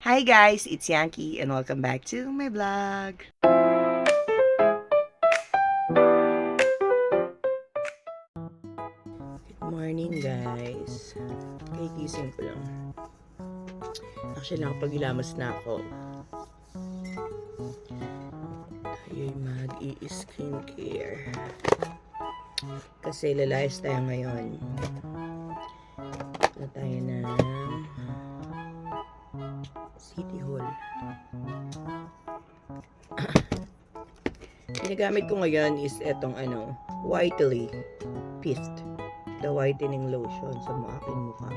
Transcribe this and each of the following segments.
Hi guys, it's Yankee and welcome back to my vlog. Good morning guys. Kagising ko lang. Actually nakapagilamos na ako. Tayo'y mag-i-skincare. Kasi lalayas tayo ngayon. Punta tayo ng City Hall. Ginagamit ko ngayon is etong Whiteley Fifth. The whitening lotion sa aking mukha.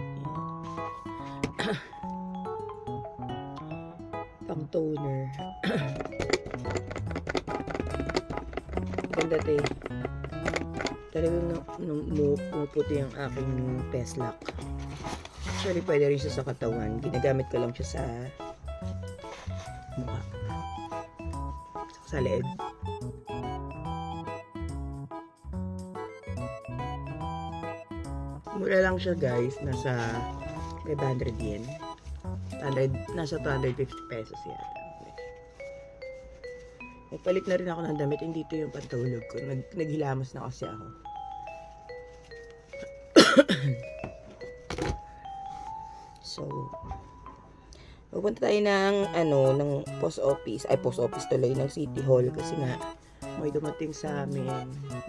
Pang toner. Ganda tayo. Talagang pumuputi ang aking peslak. Actually, pwede rin siya sa katawan. Ginagamit ko lang siya sa mukha. Sa leeg. Mura lang siya guys. Nasa 500 yen. Nasa 250 pesos yata. Nagpalit na rin ako ng damit. Hindi ito yung pantulog ko. Naghilamos na kasi ako. So, pupunta tayo ng post office. Ay, post office tuloy ng City Hall. Kasi nga, may dumating sa amin.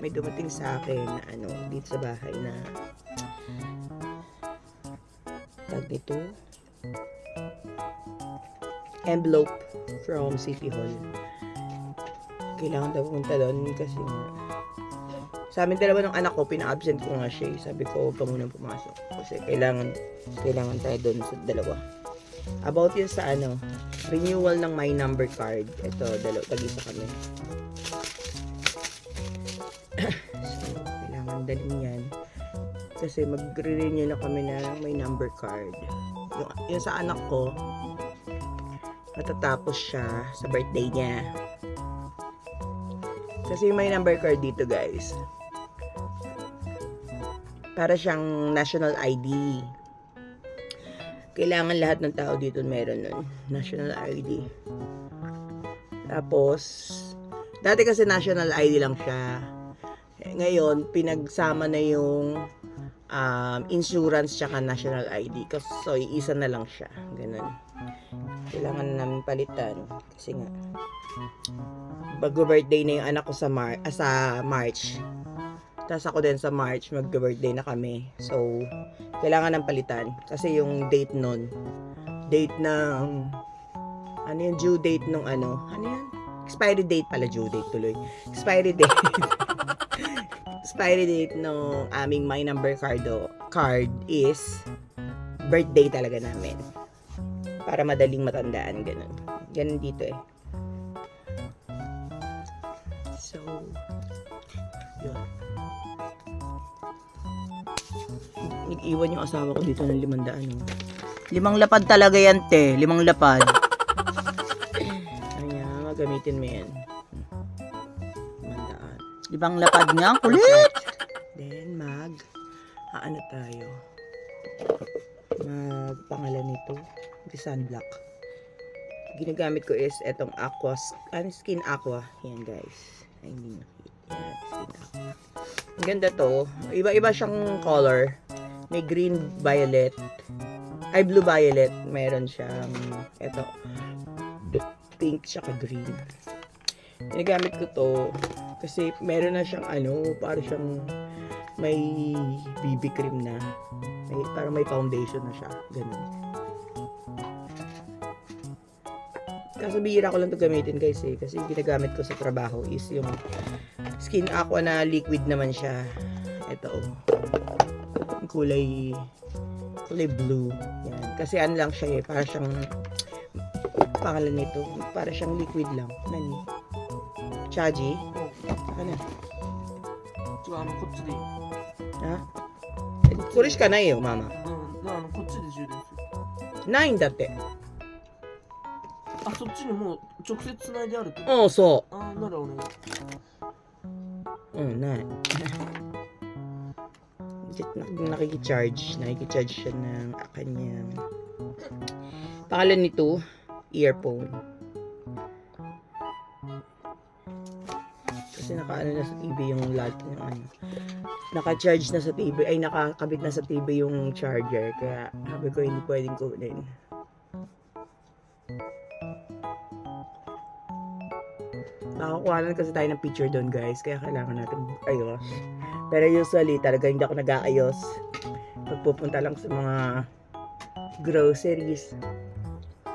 May dumating sa akin na dito sa bahay na tag dito. Envelope from City Hall. Kailangan daw pumunta doon kasi nga sa amin dalawa ng anak ko, pina-absent ko nga siya. Sabi ko, huwag ka munang pumasok. Kasi kailangan tayo doon sa dalawa. About yun sa renewal ng my number card. Ito, tag-isa kami. So, kailangan dalhin yan. Kasi mag-renew na kami na my number card. Yung sa anak ko, matatapos siya sa birthday niya. Kasi yung my number card dito guys, para siyang national ID. Kailangan lahat ng tao dito meron nun. National ID. Tapos, dati kasi national ID lang siya. Ngayon, pinagsama na yung insurance tsaka national ID. So, iisa na lang siya. Ganun. Kailangan na namin palitan. Kasi nga, mag-birthday na yung anak ko sa March. Tapos ako din sa March, mag-birthday na kami. So, kailangan ng palitan. Kasi yung date nun, date ng, yung due date nung expiry date pala, due date tuloy. Expiry date. Expiry date nung aming my number card is birthday talaga namin. Para madaling matandaan, ganun. Ganun dito eh. So, yun. Nag-iwan yung asawa ko dito ng 500. 5 lapad talaga yan, te. 5 lapad. Ayan, gamitin mo yan. 500. 5 lapad nga, kulit! Then, tayo. Pangalan nito, sunblock. Ginagamit ko is etong Skin Aqua. Yan guys. Ay, hindi nakita. Yan, Skin Aqua. Ang ganda to. Iba-iba siyang color. May green, violet. Ay, blue, violet. Meron siyang pink tsaka green. Ginagamit ko to kasi meron na siyang para siyang may BB cream na. Parang may foundation na siya. Ganun. Kaso bihira ko lang ito gamitin guys eh. Kasi yung ginagamit ko sa trabaho is yung Skin Aqua na liquid naman siya. Ito yung kulay blue. Yan. Kasi lang siya eh. Para siyang pangalan nito. Para siyang liquid lang. Nani? Chaji? Saka na. Ha? Kurish ka na eh, mama. ないんだって。あ、そっちにもう直接つないであるってこと？うん、そあー、ならお願い。ない。nakikicharge siya ng kanyang Pangalan nito, earphone. Kasi naka-ano na sa TV yung light ng ano. Naka-charge na sa TV, ay nakakabit na sa TV yung charger. Kaya sabi ko hindi pwedeng kunin. Nakakuha kasi tayo ng picture doon guys, kaya kailangan natin ayos. Pero usually talaga hindi ako nag-aayos. Pagpupunta lang sa mga groceries.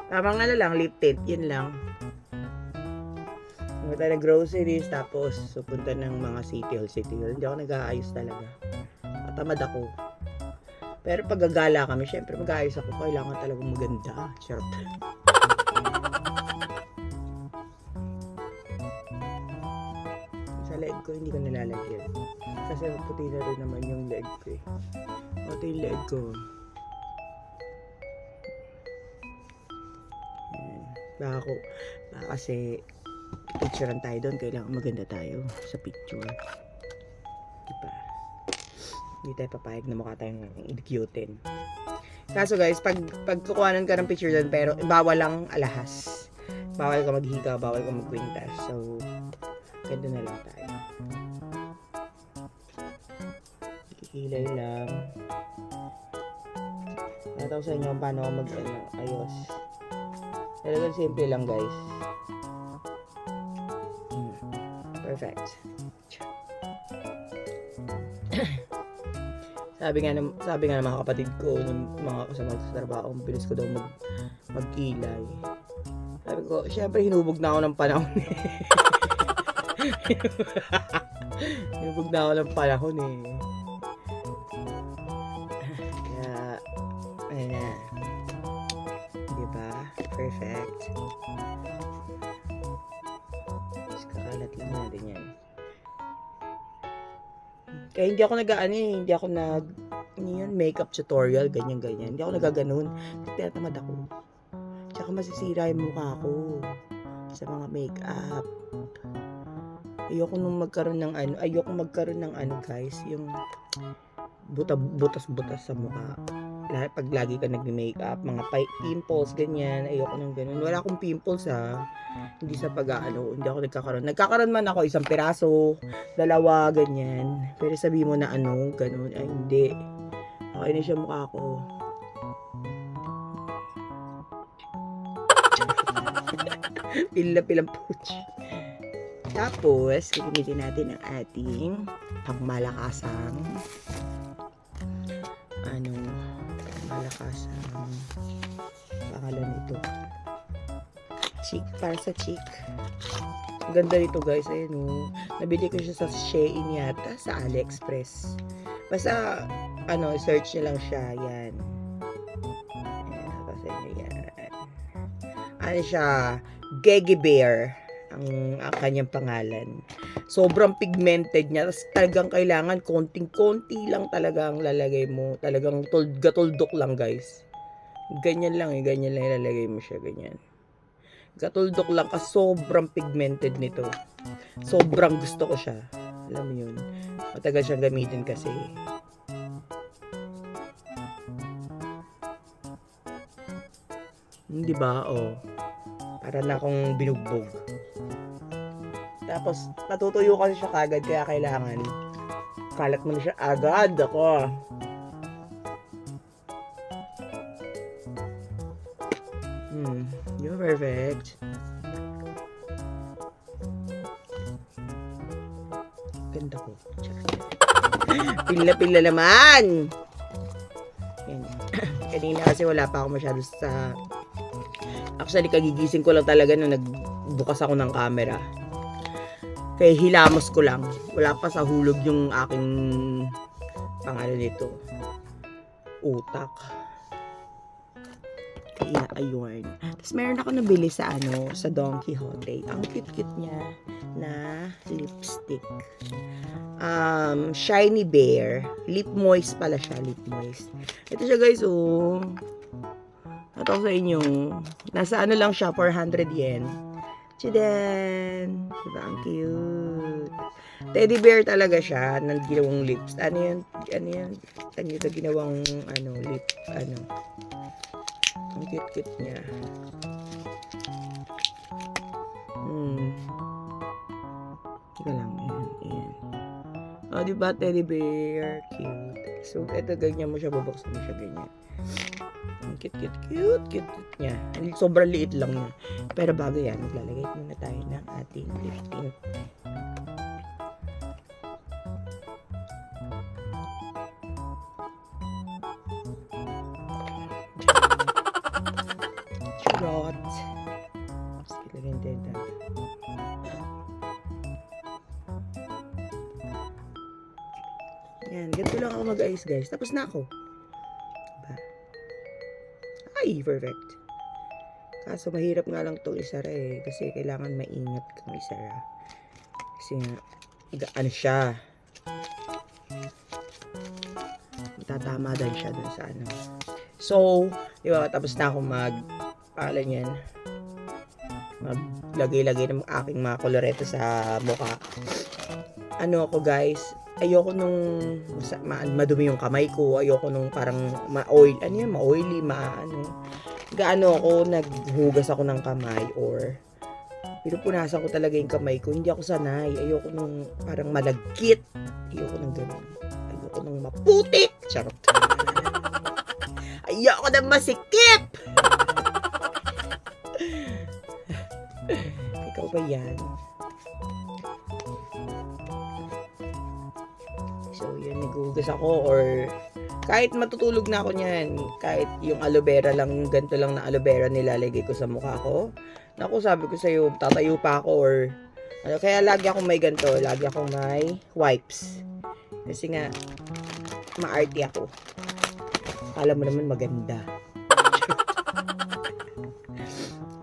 Tamang ano lang, lip tint, yun lang. Pumunta ng groceries, tapos pupunta ng mga city hall. Hindi ako nag-aayos talaga. Matamad ako. Pero pag gagala kami, syempre mag-aayos ako. Kailangan talagang maganda. Charot. Sa leg ko, hindi ko nilalagyan. Kasi puti na rin naman yung leg ko eh. Ito yung leg ko. Baka kasi picturean tayo doon, kailangan maganda tayo sa picture. Diba? Hindi tayo papayag na mukha tayong i-cutein. Kaso guys, pag kukuhanan ka ng picture doon, pero bawal lang alahas. Bawal ka maghiga, bawal ka magkwintas. So, ganda na lang tayo. Kikilay lang. Natawag sa inyo paano ako mag-ayos. Talagang simple lang guys. Perfect. sabi nga ng mga kapatid ko, ng mga kasama sa trabaho, bilis ko daw magkilay. Sabi ko, syempre hinubog na ako ng panahon eh. Hinubog na ako ng panahon eh. Kaya, ayun na. Diba? Perfect. Tapos kakalat lang natin yan. Kaya hindi ako hindi ako makeup tutorial, ganyan. Hindi ako nagaganon. Tinatamad ako. Tsaka masisira yung mukha ko sa mga makeup. Ayoko magkaroon ng guys, yung butas-butas sa mukha. Pag lagi ka nag-makeup, mga pimples, ganyan, ayoko nang ganun. Wala akong pimples hindi sa hindi ako nagkakaroon man ako, 1 piraso, 2, ganyan. Pero sabi mo na ganun, ay hindi. Okay na siya mukha ko. Pilang puch. Tapos, gagamitin natin ang ating pangmalakasang pangalan nito, cheek, para sa cheek. Ang ganda nito guys, ayun nabili ko siya sa Shein yata, sa AliExpress. Basta search nyo lang siya, yan. Kasi yan. Siya, Gege Bear ang kanyang pangalan. Sobrang pigmented niya. Tapos talagang kailangan konting-konti lang talaga ang lalagay mo. Talagang gatuldok lang guys. Ganyan lang ilalagay mo siya, ganyan. Gatuldok lang kasi sobrang pigmented nito. Sobrang gusto ko siya. Alam mo yun. Matagal siyang gamitin kasi. Di ba? Para na akong binugbog. Tapos, natutuyo kasi siya kagad, kaya kailangan kalat mo na siya agad ako. You're perfect. Ganda ko. Pila-pila naman! Yan. Kanina kasi wala pa ako masyado sa... Actually, kagigising ko lang talaga nung nagbukas ako ng camera. Kaya hilamos ko lang. Wala pa sa hulog yung aking pangalan nito. Utak. Kaya ayun. Tapos meron ako nabili sa sa Don Quijote. Ang cute-cute niya na lipstick. Shiny Bear. Lip moist pala siya. Lip moist. Ito siya guys, Ito sa inyo. Nasa lang siya, 400 yen. Chidan! Diba? Ang cute. Teddy bear talaga siya, ng ginawang lips. Ano yan? Ginawang, lip, Ang cute-cute niya. Teka lang, ayan. Oh, diba, teddy bear? Cute. So, eto, ganyan mo siya, babuksan mo siya, ganyan. Ang cute niya. Sobrang liit lang niya. Pero bago yan, maglalagay muna tayo ng ating lifting. Charot. Sige, lagyan tayo dito. Yan, ganito lang ako mag-ayos, guys. Tapos na ako. Diba? Ay, perfect. Kaso mahirap nga lang itong isara eh. Kasi kailangan maingat kang isara. Kasi nga, ano siya. Tatama din siya dun sa ano. So, di ba, tapos na akong paala yan. Maglagay-lagay ng aking mga koloreto sa mukha. Ano ako, guys, ayoko nung madumi yung kamay ko. Ayoko nung parang ma-oily, gaano ako, naghugas ako ng kamay or pinupunasan ko talaga yung kamay ko. Hindi ako sanay. Ayoko nung parang malagkit. Ayoko nung ganun. Ayoko nung maputik. Charot. Ayoko nang masikip. Ikaw ba yan? So, yun, naghugas ako or kahit matutulog na ako niyan, kahit yung aloe vera lang, yung ganito lang na aloe vera nilalagay ko sa mukha ko. Naku, sabi ko sa'yo, tatayo pa ako or ano, kaya lagi akong may ganito, lagi akong may wipes. Kasi nga, ma-arty ako. Akala mo naman maganda.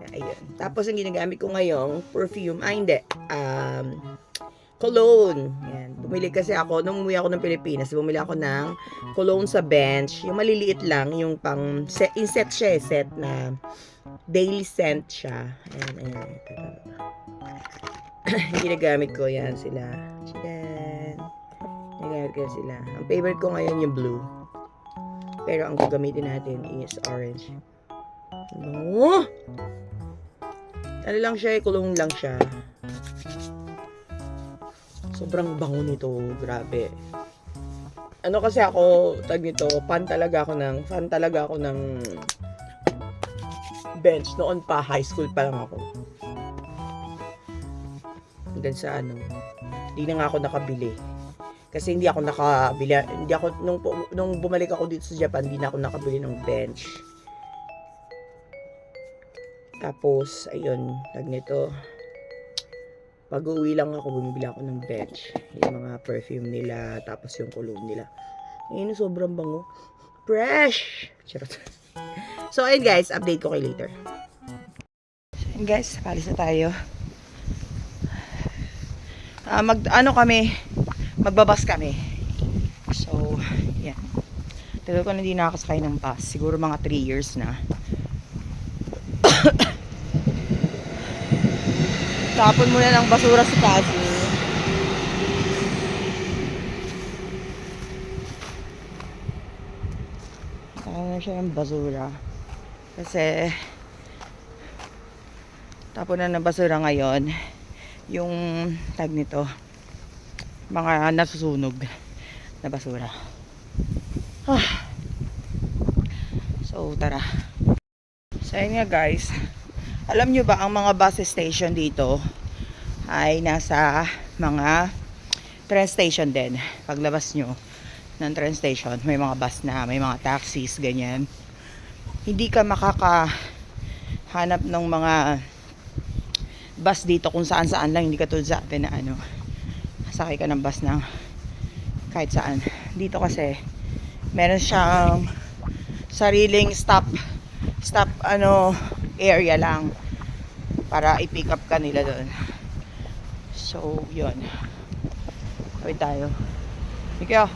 Ayun. Tapos, ang ginagamit ko ngayong perfume, hindi, cologne. Yan. Bumili kasi ako, nung umuwi ako ng Pilipinas, bumili ako ng cologne sa bench. Yung maliliit lang, yung pang, set siya set na daily scent siya. Ayan. Ginagamit ko yan sila. Chicken. Ginagamit ko sila. Ang favorite ko ngayon yung blue. Pero ang gagamitin natin is orange. Ano? Ano lang siya, cologne lang siya. Sobrang bango nito, grabe. Ano kasi ako, tag nito, fan talaga ako ng bench noon pa, high school pa lang ako. Hanggang sa hindi na nga ako nakabili. Kasi hindi ako nung bumalik ako dito sa Japan, hindi na ako nakabili ng bench. Tapos, ayun, tag nito, pag-uwi lang ako, bumibili ako ng bench. Yung mga perfume nila, tapos yung cologne nila. Ayun, sobrang bango. Fresh! Charot. So, ayun guys, update ko kayo later. So, ayun guys, palis na tayo. Magbabas kami. So, yan. Tagal ko na hindi nakakasakay ng bus. Siguro mga 3 years na. Tapon muna ng basura sa taso. Tapon na siya ng basura. Kasi tapon na ng basura ngayon yung tag nito, mga nasusunog na basura. So tara. So ayun nga guys, alam nyo ba ang mga bus station dito ay nasa mga train station din. Paglabas nyo ng train station, may mga bus na, may mga taxis, ganyan. Hindi ka makakahanap ng mga bus dito kung saan saan lang, hindi ka tulad sa atin na sakay ka ng bus ng kahit saan. Dito kasi meron siyang sariling stop area lang para i-pick up ka nila doon. So yun, kawin tayo. Ikaw,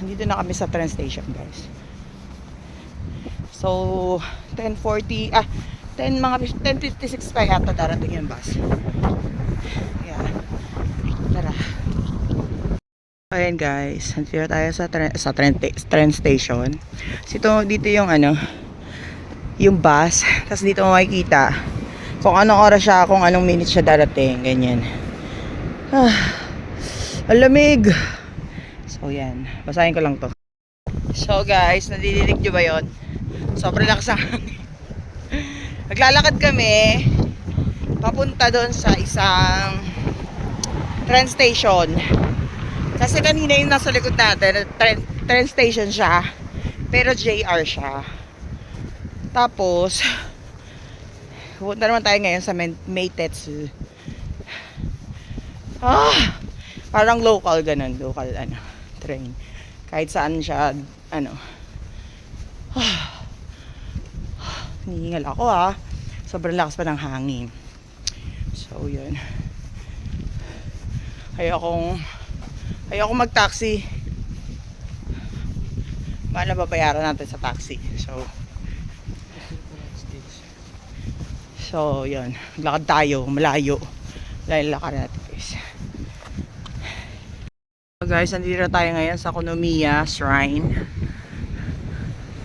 nandito na kami sa train station guys. So 10:56 pa yata darating yung bus. Yeah. Tara. Ayan guys, nandito tayo sa train station. Dito yung yung bus. Tapos dito mo makikita kung anong oras siya, kung anong minutes siya darating. Ganyan. Ang lamig. So yan, basahin ko lang to. So guys, nadidinig nyo ba yun? Sobrang lakas ang hangin. Naglalakad kami papunta doon sa isang train station. Kasi kanina yung nasa likod natin, train station siya, pero JR siya. Tapos pupunta naman tayo ngayon sa Meitetsu. Parang local ganun, local train. Kahit saan siya, hinihingal ako sobrang lakas pa ng hangin. So yun, ayokong mag-taxi. Paano babayaran natin sa taxi? So yun, maglakad tayo, malayo lakad natin guys. So guys, nandito tayo ngayon sa Konomiya Shrine.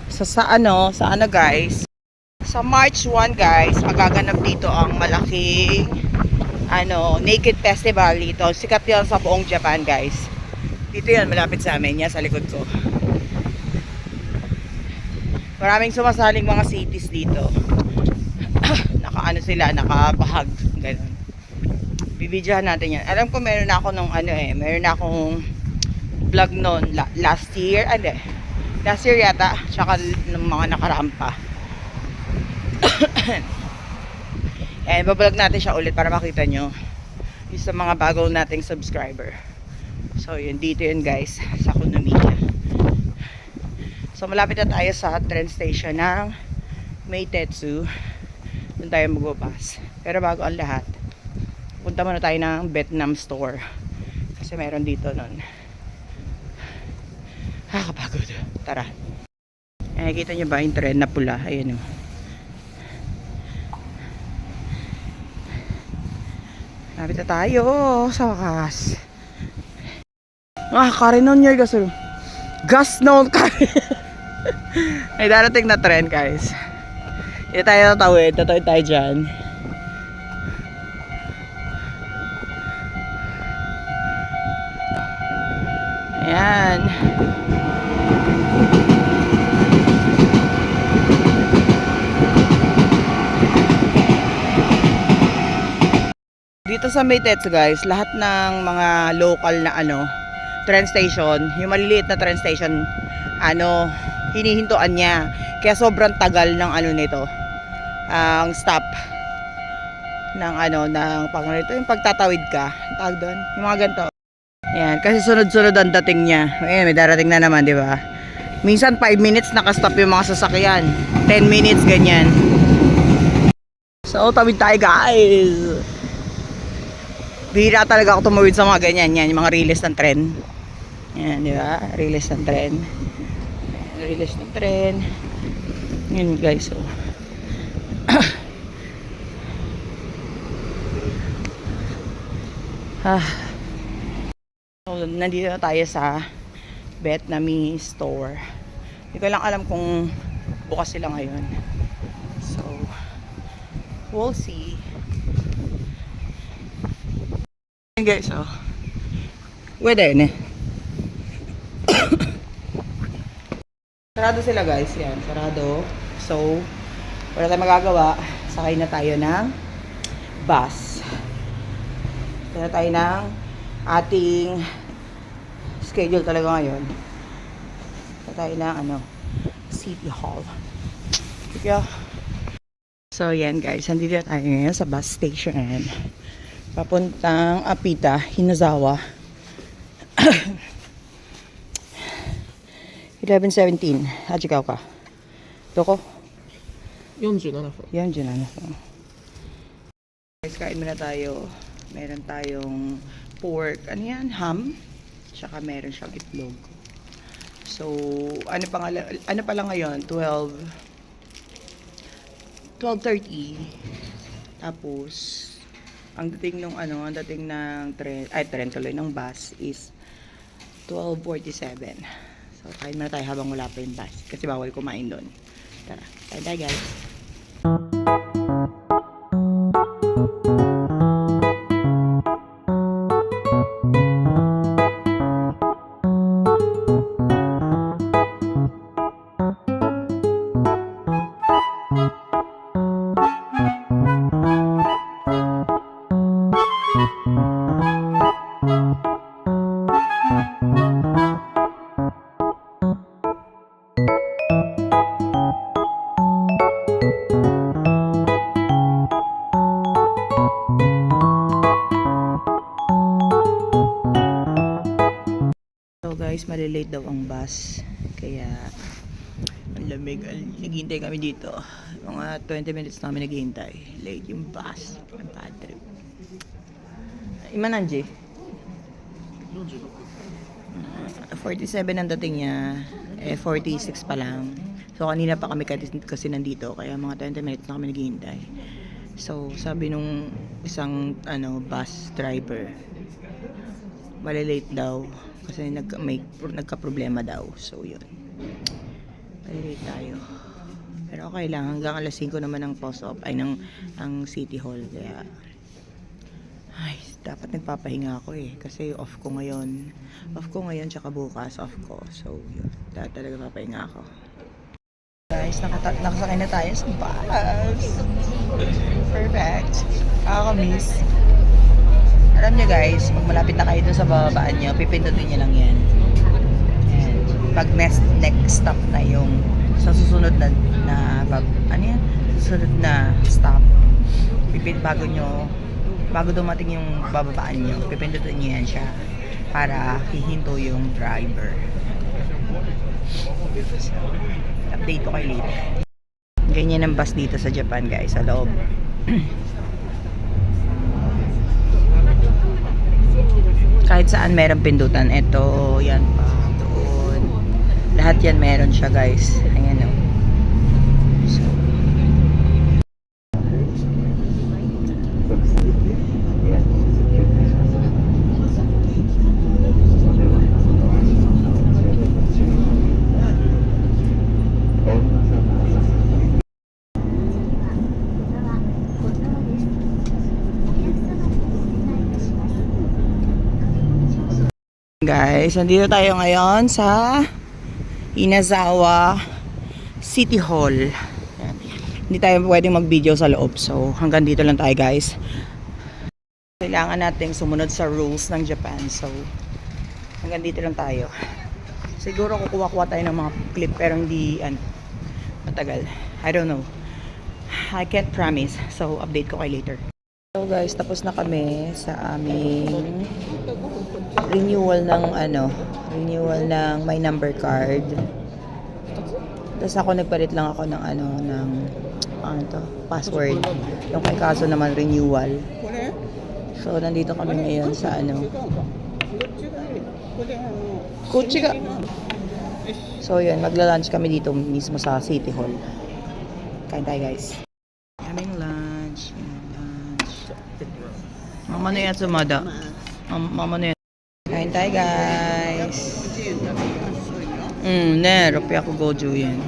Sa ano guys, sa March 1 guys, magaganap dito ang malaking Naked Festival dito. Sikat yun sa buong Japan guys. Dito yan, malapit sa amin yan, sa likod ko. Maraming sumasaling mga cities dito. Nakabahag ganun. Bibidyohan natin yan. Alam ko meron ako nung meron akong vlog noon last year yata, tsaka ng mga nakarampa. Bablog natin siya ulit para makita nyo yung sa mga bagong nating subscriber. So yun, dito yun guys, sa Konomiya. So malapit na tayo sa train station ng Meitetsu. Doon tayo magbupas. Pero bago ang lahat, punta muna tayo ng Vietnam store. Kasi meron dito nun. Kapagod. Tara. Nakikita nyo ba yung tren na pula? Ayan o. Malapit na tayo sa wakas. Karinon nyo yung gasol. Gas no, may darating na tren guys. Hindi tayo tatawid tayo dyan. Ayan. Dito sa Meitetsu guys, lahat ng mga local na train station, yung maliliit na train station, hinihintuan niya. Kaya sobrang tagal ng nito. Ang stop ng yung pagtatawid ka. Tawag doon, yung mga ganito. Ayan, kasi sunod-sunod ang dating niya. Ayan, may darating na naman, di ba? Minsan 5 minutes nakastop yung mga sasakyan. 10 minutes, ganyan. So, tawid tayo guys. Bihira talaga ako tumawid sa mga ganyan. Yan, yung mga release ng tren. Yan, di ba? Release ng tren. Release ng tren. Yun guys, so. So, nandito na tayo sa Vietnamese store. Hindi ko lang alam kung bukas sila ngayon. So, we'll see. Guys, pwede yun sarado sila guys, yan, sarado. So, wala tayong magagawa, sakay na tayo ng bus. Sakay na tayo ng ating schedule talaga ngayon. Sakay tayo ng City Hall. Okay. So, yan guys, nandito tayo ngayon sa bus station. Papuntang Apita, Hinazawa. 11:17. Hachikaw ka. Doko? 47分 Yan, dyan na. Guys, kain muna tayo. Meron tayong pork. Ano yan? Ham. Tsaka meron siyang itlog. So, ano pa lang ngayon? 12:30. Tapos, ang dating ng tren tuloy ng bus is 12:47. So, kain muna tayo habang wala pa yung bus. Kasi bawal kumain doon. Tara, tayo guys. malilate daw ang bus. Kaya ang lamig. Naghihintay kami dito. Mga 20 minutes namin naghihintay. Late yung bus. Ang bad trip. Imananji? 47 ang dating niya. 46 pa lang. So kanina pa kami kasi nandito. Kaya mga 20 minutes na kami naghihintay. So sabi nung isang bus driver, malilate daw. Kasi nagka-problema daw. So yun. Malilate tayo. Pero okay lang. Hanggang alas 5 naman ang post-op. Ang City Hall. Kaya dapat nagpapahinga ako kasi off ko ngayon tsaka bukas off ko, so yun, talaga papahinga ako. Guys, nakasakay na tayo sa bus. Perfect. Nakaka-miss. Alam nyo guys, pag malapit na kayo dun sa bababaan nyo, pipindutin nyo lang yan. And pag next stop na yung sa susunod na susunod na stop, bago dumating yung bababaan nyo, pipindutin nyo yan siya para hihinto yung driver. So, update ko kayo later. Ganyan ang bus dito sa Japan guys, sa loob. Kahit saan meron pindutan. Ito, yan pa, doon. Lahat yan meron siya guys. Ayan o. Guys, nandito tayo ngayon sa Inazawa City Hall. Ayan. Hindi tayo pwedeng mag-video sa loob, so hanggang dito lang tayo guys. Kailangan nating sumunod sa rules ng Japan, so hanggang dito lang tayo. Siguro kukuha tayo ng mga clip pero hindi matagal. I don't know. I can't promise, so update ko kayo later. So guys, tapos na kami sa aming renewal ng my number card. Tapos ako nagpalit lang ako ng password. Yung kay kaso naman renewal. So nandito kami ngayon sa Kuchiga. So yun, magla-lunch kami dito mismo sa City Hall. Kain tayo guys. Kaming lunch. Mama na yan sumada. Mama na yan. Kain tayo guys. Rupiah ko goju yan.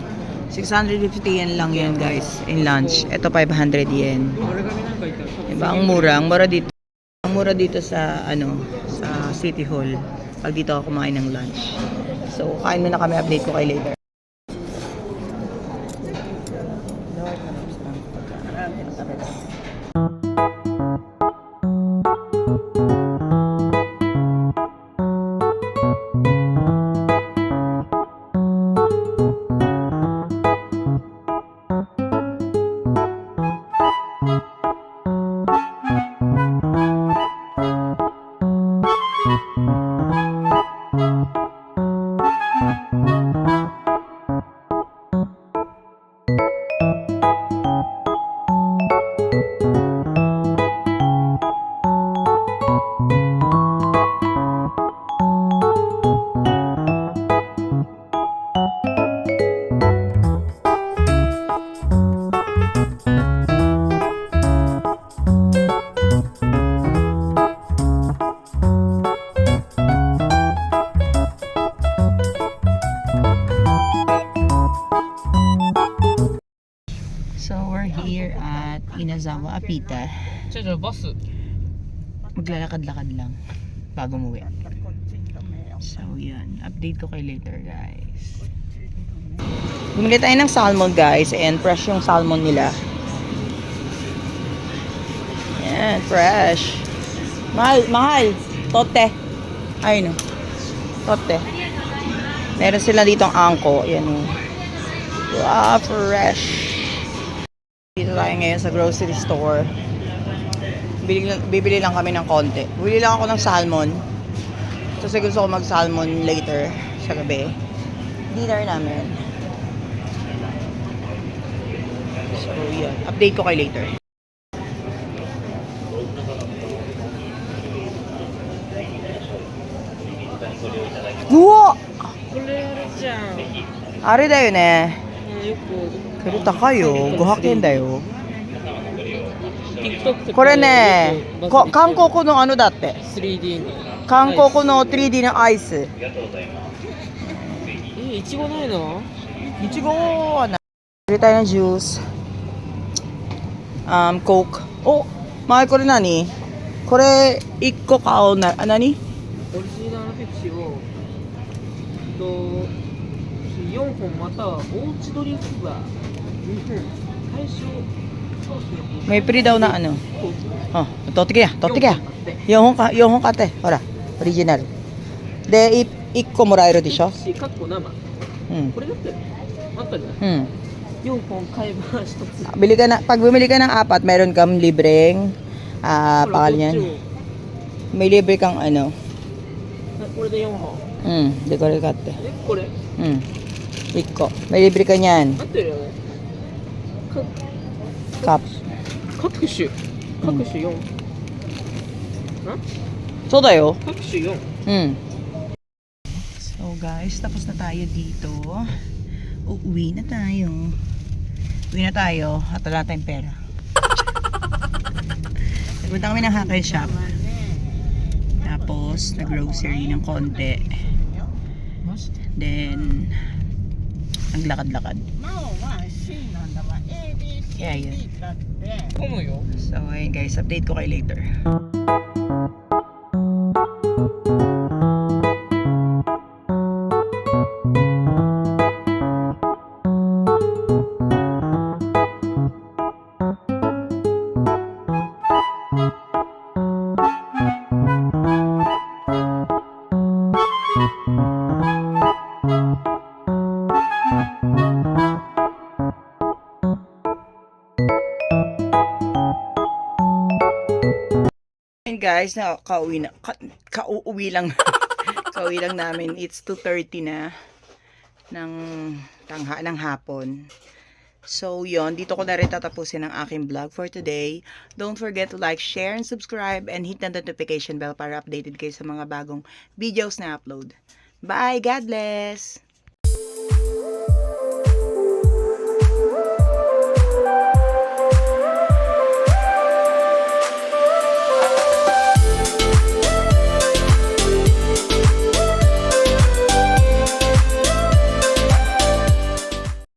650 yen lang yan guys in lunch. Ito 500 yen. Diba? Ang mura dito. Ang mura dito sa sa City Hall. Pag dito ako kumain ng lunch. So kain muna kami, update ko kayo later. Here at Inazawa Apita. Maglalakad-lakad lang bago umuwi. So yan, update ko kayo later guys. Bumili tayo ng salmon guys, and fresh yung salmon nila. Yan, fresh. Mahal. Tote. Ayun o. Tote. Meron sila ditong angko. Yan o. Wow, fresh. Dito tayo ngayon sa grocery store. Bibili lang kami ng konti. Bibili lang ako ng salmon. Kasi gusto ko mag-salmon later. So sa gabi. Dinner namin. So, yun. Update ko kayo later. Uwa! これあれじゃん。あれだよね。よく。 Pero高いよ。500円だよ。 TikTok とかこれね、韓国のだって。 3D の。韓国の 3D のアイス。いちごないの？いちごはな。入れたいなジュース。コーク。お、前これ何？これ1個買おうな。何？オリジナルペプシを4本またはおうちドリンクバー2本対象そうですね May free daw na ano. Oh, totige ya, totige ya. 4本買って。ほら、オリジナル。で、1個もらえるでしょ。かっこ生うん。これだってあったじゃない Hmm. 4本買えば1つ Pag bumili ka ng 4, meron kang libreng, ほら pangalan こっ yan. ち May libre kang ano. をこれで4本 De ko rin kate. これ 1個. May libre ka niyan. 合ってるよね Cup. 各種各種4 So dayo. 各種4 So guys, tapos na tayo dito. Uuwi na tayo. Uwi na tayo. At wala tayong pera. Nagpunta kami ng Hackle Shop. Tapos, nag-grocery ng konti. Then, naglakad-lakad. Kaya yun. 混むよ So, ayun guys. Update ko kayo later. And guys, kauwi lang kauwi lang namin. It's 2:30 na ng hapon. So yon, dito ko na rin tatapusin ang aking vlog for today. Don't forget to like, share, and subscribe, and hit the notification bell para updated kayo sa mga bagong videos na upload. Bye! God bless!